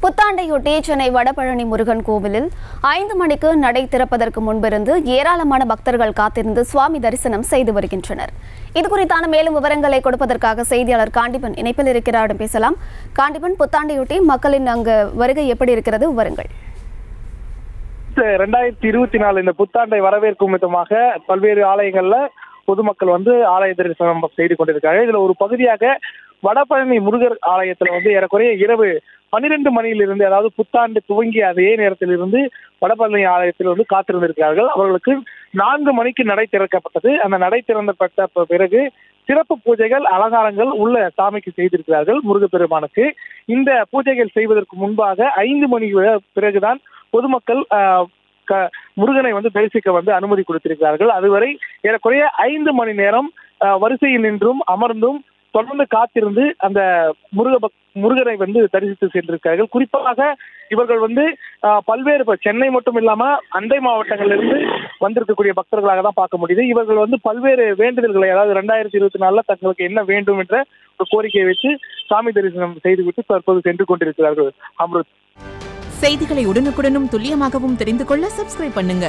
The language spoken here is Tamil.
புத்தாண்டையொட்டி சென்னை வடபழனி முருகன் கோவிலில் 5 மணிக்கு நடை திறப்பதற்கு முன்பிருந்து ஏராளமான பக்தர்கள் காத்திருந்து சுவாமி தரிசனம் செய்து வருகின்றனர். இதுகுறித்தான மேலும் விவரங்களை கொடுப்பதற்காக செய்தியாளர் காண்டிபன் இணைப்பில் இருக்கிறார். பேசலாம். காண்டிபன், புத்தாண்டையொட்டி மக்களின் அங்கு வருகை எப்படி இருக்கிறது? விவரங்கள். 2024 இந்த புத்தாண்டை வரவேற்கும் விதமாக பல்வேறு ஆலயங்கள்ல பொதுமக்கள் ஆலய தரிசனம் செய்து கொண்டிருக்காங்க. இதுல ஒரு பகுதியாக வடபழனி முருகர் ஆலயத்துல ஏறக்குறைய இரவு 12 மணியிலிருந்து, அதாவது புத்தாண்டு துவங்கிய அதே நேரத்தில் இருந்து வடபழனி ஆலயத்தில் காத்திருந்திருக்கிறார்கள். அவர்களுக்கு 4 மணிக்கு நடை திறக்கப்பட்டது. அந்த நடை திறந்தப்பட்ட பிறகு சிறப்பு பூஜைகள், அலங்காரங்கள் உள்ள சாமிக்கு செய்திருக்கிறார்கள். முருகப்பெருமானுக்கு இந்த பூஜைகள் செய்வதற்கு முன்பாக 5 மணி பிறகுதான் பொதுமக்கள் முருகனை தரிசிக்க அனுமதி கொடுத்திருக்கிறார்கள். அதுவரை ஏறக்குறைய 5 மணி நேரம் வரிசையில் நின்றும் அமர்ந்தும் தொடர்ந்து காத்திருந்து அந்த முருகனை தரிசித்து சென்றிருக்கிறார்கள். குறிப்பாக இவர்கள் பல்வேறு சென்னை மட்டும் இல்லாம அண்டை மாவட்டங்களிலிருந்து வந்திருக்கக்கூடிய பக்தர்களாக தான் பார்க்க முடியுது. இவர்கள் பல்வேறு வேண்டுதல்களை, அதாவது 2024 தங்களுக்கு என்ன வேண்டும் என்ற ஒரு கோரிக்கையை வச்சு சாமி தரிசனம் செய்துவிட்டு தற்போது சென்று கொண்டிருக்கிறார்கள். அம்ருத், செய்திகளை உடனுக்குடனும் துல்லியமாகவும் தெரிந்து கொள்ள சப்ஸ்கிரைப் பண்ணுங்க.